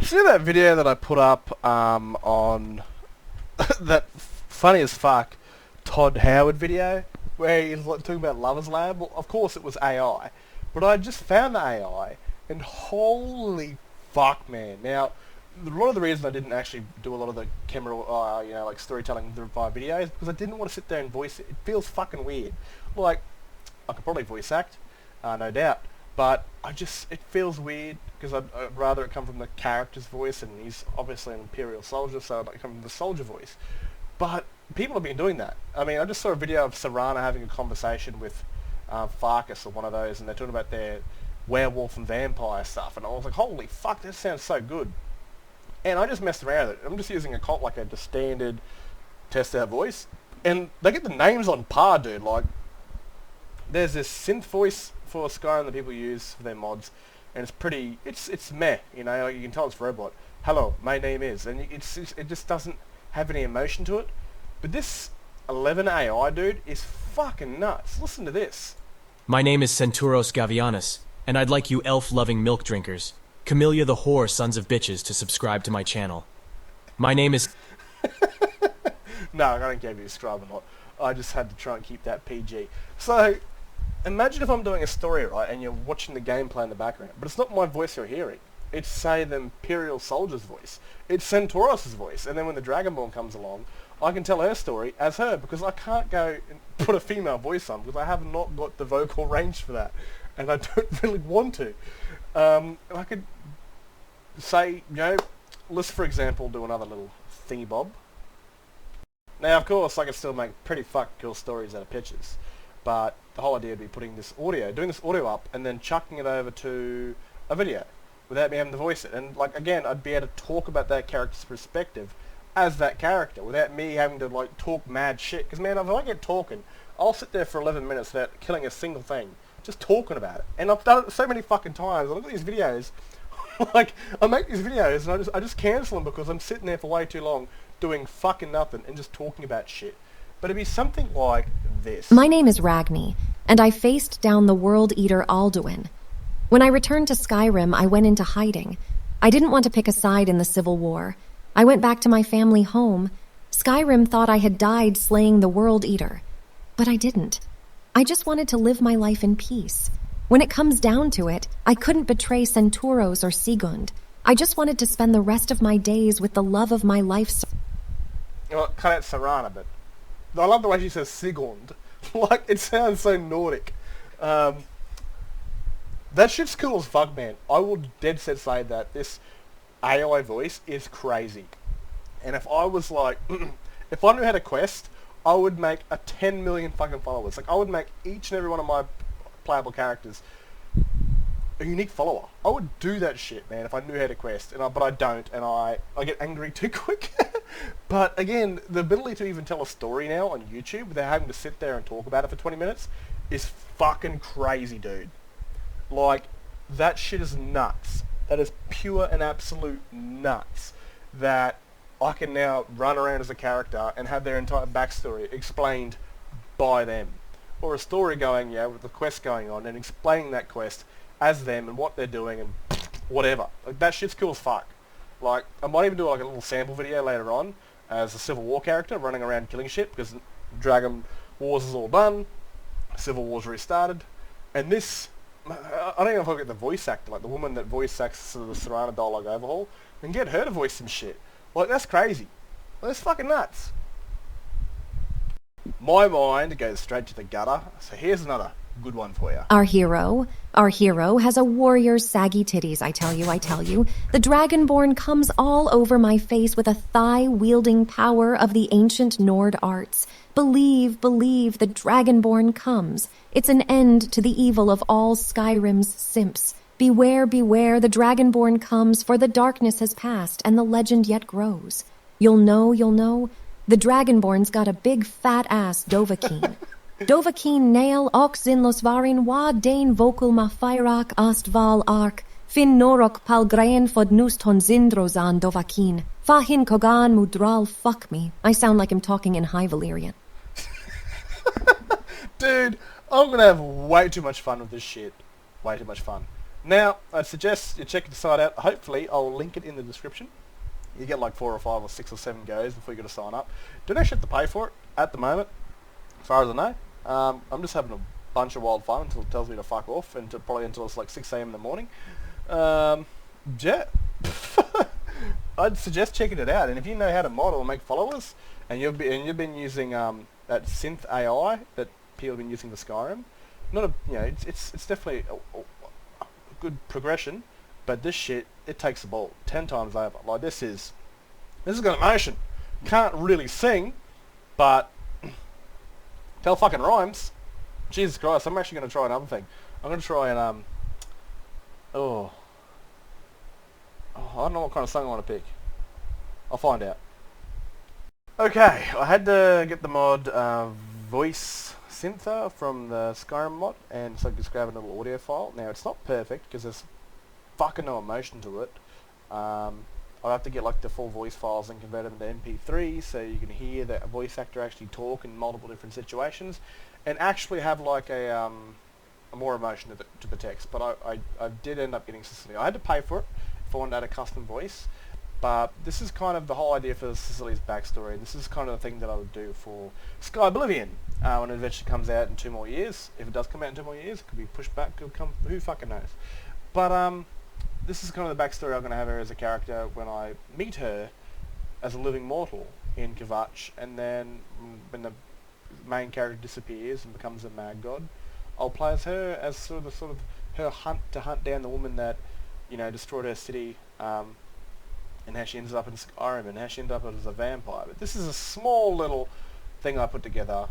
See that video that I put up on that funny as fuck Todd Howard video where he's like talking about Lover's Lab? Well, of course it was AI, but I just found the AI and holy fuck, man! Now, a lot of the reason I didn't actually do a lot of the camera, like storytelling via video is because I didn't want to sit there and voice it. It feels fucking weird. Like, I could probably voice act, no doubt. But it feels weird because I'd rather it come from the character's voice, and he's obviously an Imperial soldier, so I'd like it come from the soldier voice. But people have been doing that. I mean, I just saw a video of Serana having a conversation with Farkas or one of those, and they're talking about their werewolf and vampire stuff, and I was like, holy fuck, that sounds so good. And I just messed around with it. I'm just using the standard test out voice, and they get the names on par, dude. Like, there's this synth voice for Skyrim that people use for their mods, and it's meh, you know, like you can tell it's robot. Hello, my name is, and it just doesn't have any emotion to it. But this 11 AI dude is fucking nuts. Listen to this. My name is Centauros Gavianis, and I'd like you elf-loving milk drinkers, Camellia the whore sons of bitches, to subscribe to my channel. My name is... No, I don't care if you subscribe or not. I just had to try and keep that PG. So, imagine if I'm doing a story, right, and you're watching the gameplay in the background, but it's not my voice you're hearing. It's, say, the Imperial soldier's voice. It's Centauros' voice, and then when the Dragonborn comes along, I can tell her story as her, because I can't go and put a female voice on, because I have not got the vocal range for that, and I don't really want to. I could say, you know, let's, for example, do another little thingy bob. Now, of course, I could still make pretty fucking cool stories out of pictures, but the whole idea would be doing this audio up, and then chucking it over to a video without me having to voice it. And, like, again, I'd be able to talk about that character's perspective as that character without me having to, like, talk mad shit. Because, man, if I get talking, I'll sit there for 11 minutes without killing a single thing, just talking about it. And I've done it so many fucking times. I look at these videos, like, I make these videos and I just cancel them because I'm sitting there for way too long doing fucking nothing and just talking about shit. But it'd be something like this. My name is Ragni, and I faced down the World Eater Alduin. When I returned to Skyrim, I went into hiding. I didn't want to pick a side in the Civil War. I went back to my family home. Skyrim thought I had died slaying the World Eater, but I didn't. I just wanted to live my life in peace. When it comes down to it, I couldn't betray Centauros or Sigund. I just wanted to spend the rest of my days with the love of my life. Well, cut out Serana, but I love the way she says Sigund. Like, it sounds so Nordic. That shit's cool as fuck, man. I will dead set say that this AI voice is crazy. And if I was like, if I knew how to quest, I would make a 10 million fucking followers. Like, I would make each and every one of my playable characters a unique follower. I would do that shit, man, if I knew how to quest. But I don't, and I get angry too quick. But again, the ability to even tell a story now on YouTube without having to sit there and talk about it for 20 minutes is fucking crazy, dude. Like, that shit is nuts. That is pure and absolute nuts. That I can now run around as a character and have their entire backstory explained by them. Or a story going, yeah, with the quest going on, and explaining that quest as them and what they're doing and whatever. Like, that shit's cool as fuck. Like, I might even do like a little sample video later on as a Civil War character running around killing shit, because Dragon Wars is all done, Civil War's restarted, and this, I don't know if I'll get the voice actor, like the woman that voice acts sort of the Serana dialogue overhaul, and get her to voice some shit. Like, that's crazy. Like, that's fucking nuts. My mind goes straight to the gutter, so here's another good one for you. Our hero has a warrior's saggy titties, I tell you. The Dragonborn comes all over my face with a thigh-wielding power of the ancient Nord arts. Believe, the Dragonborn comes. It's an end to the evil of all Skyrim's simps. Beware, the Dragonborn comes, for the darkness has passed, and the legend yet grows. You'll know, the Dragonborn's got a big fat ass Dovahkiin. Dovahkiin nail ox in losvarin wa dane vocal ma feirak astval ark, fin norok palgrain fod nus ton zindrozan Dovahkiin. Fahin kogan mudral fuck me. I sound like I'm talking in High Valyrian. Dude, I'm gonna have way too much fun with this shit. Way too much fun. Now, I suggest you check the site out. Hopefully, I'll link it in the description. You get like 4 or 5 or 6 or 7 goes before you got to sign up. Don't actually have to pay for it at the moment, as far as I know. I'm just having a bunch of wild fun until it tells me to fuck off, and probably until it's like 6 a.m. in the morning. Yeah. I'd suggest checking it out. And if you know how to model and make followers, and you've been using that synth AI that people have been using for Skyrim, not a it's definitely a good progression, but this shit, it takes the ball 10 times over. Like this has got emotion. Can't really sing, but tell fucking rhymes. Jesus Christ, I'm actually going to try another thing. I'm going to try and I don't know what kind of song I want to pick. I'll find out. Okay, I had to get the mod voice synther from the Skyrim mod, and so just grab a little audio file. Now it's not perfect because there's fucking no emotion to it. I'll have to get like the full voice files and convert them to MP3 so you can hear the voice actor actually talk in multiple different situations, and actually have like a more emotion to the text. But I did end up getting Sicily. I had to pay for it if I wanted to add a custom voice. But this is kind of the whole idea for Sicily's backstory. This is kind of the thing that I would do for Sky Oblivion when it eventually comes out in 2 more years. If it does come out in 2 more years, it could be pushed back, could come, who fucking knows. But this is kind of the backstory I'm going to have her as a character when I meet her as a living mortal in Kvatch, and then when the main character disappears and becomes a mad god, I'll play as her as sort of her hunt down the woman that destroyed her city. And how she ends up in Skyrim, and how she ends up as a vampire. But this is a small little thing I put together,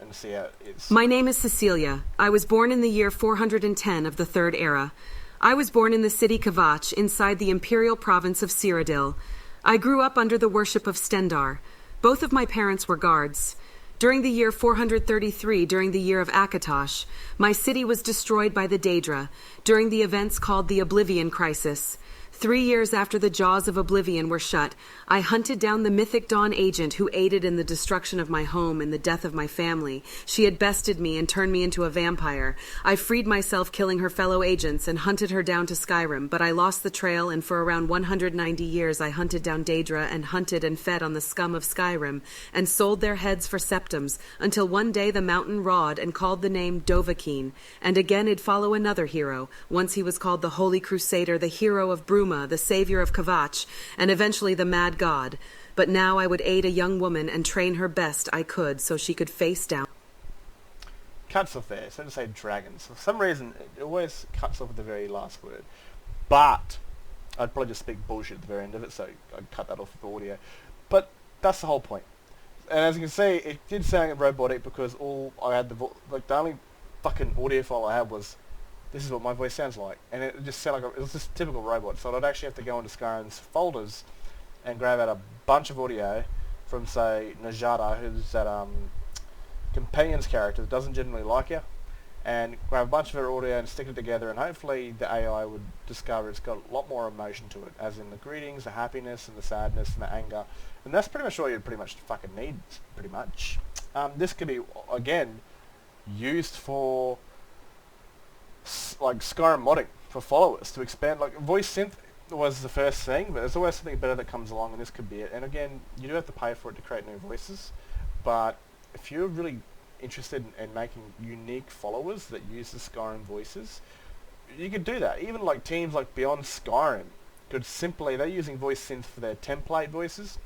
and see how it is. My name is Cecilia. I was born in the year 410 of the Third Era. I was born in the city Kvatch, inside the imperial province of Cyrodiil. I grew up under the worship of Stendar. Both of my parents were guards. During the year 433, during the year of Akatosh, my city was destroyed by the Daedra, during the events called the Oblivion Crisis. 3 years after the jaws of Oblivion were shut, I hunted down the mythic Dawn agent who aided in the destruction of my home and the death of my family. She had bested me and turned me into a vampire. I freed myself killing her fellow agents and hunted her down to Skyrim, but I lost the trail, and for around 190 years I hunted down Daedra and hunted and fed on the scum of Skyrim and sold their heads for septims, until one day the mountain rawed and called the name Dovahkiin, and again it'd follow another hero. Once he was called the Holy Crusader, the hero of Bruma, the savior of Kvatch, and eventually the Mad God. But now I would aid a young woman and train her best I could so she could face down. Cuts off there, so to say dragons. For some reason, it always cuts off at the very last word. But I'd probably just speak bullshit at the very end of it, so I'd cut that off with the audio. But that's the whole point. And as you can see, it did sound robotic because all I had the only fucking audio file I had was, this is what my voice sounds like, and it just sounded like it was just typical robot. So I'd actually have to go into Skyrim's folders and grab out a bunch of audio from, say, Najada, who's that companion's character that doesn't generally like you, and grab a bunch of her audio and stick it together, and hopefully the AI would discover it's got a lot more emotion to it, as in the greetings, the happiness, and the sadness, and the anger. And that's pretty much all you'd pretty much fucking need, pretty much. This could be, again, used for like Skyrim modding for followers to expand. Like voice synth was the first thing, but there's always something better that comes along, and this could be it. And again, you do have to pay for it to create new voices, but if you're really interested in making unique followers that use the Skyrim voices, you could do that. Even like teams like Beyond Skyrim could simply, they're using voice synth for their template voices.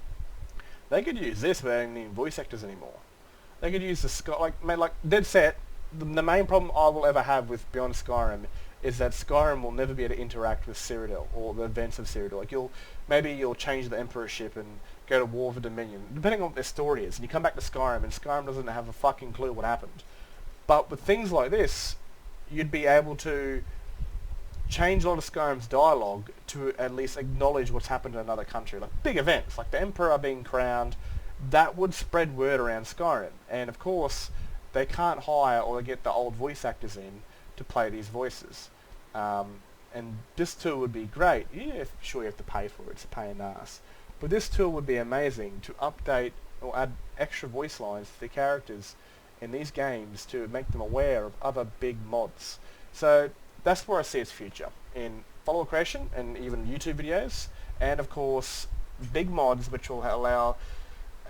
They could use this without needing voice actors anymore. They could use the like dead set. The main problem I will ever have with Beyond Skyrim is that Skyrim will never be able to interact with Cyrodiil or the events of Cyrodiil. Like maybe you'll change the Emperorship and go to war for Dominion, depending on what their story is, and you come back to Skyrim and Skyrim doesn't have a fucking clue what happened. But with things like this, you'd be able to change a lot of Skyrim's dialogue to at least acknowledge what's happened in another country. Like big events, like the Emperor being crowned, that would spread word around Skyrim. And of course, they can't hire or get the old voice actors in to play these voices. And this tool would be great. Yeah, sure you have to pay for it, it's a pain in the ass. But this tool would be amazing to update or add extra voice lines to the characters in these games to make them aware of other big mods. So that's where I see its future, in follower creation and even YouTube videos, and of course big mods which will allow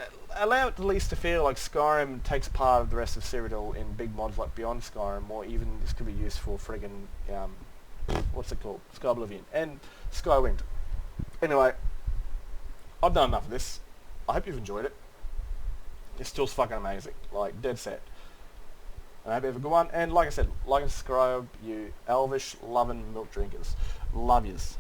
it at least to feel like Skyrim takes part of the rest of Cyrodiil in big mods like Beyond Skyrim, or even this could be used for friggin' what's it called? Sky Oblivion and Skywind. Anyway, I've done enough of this. I hope you've enjoyed it. It's still fucking amazing, like dead set. And I hope you have a good one. And like I said, like and subscribe, you elvish loving milk drinkers. Love yous.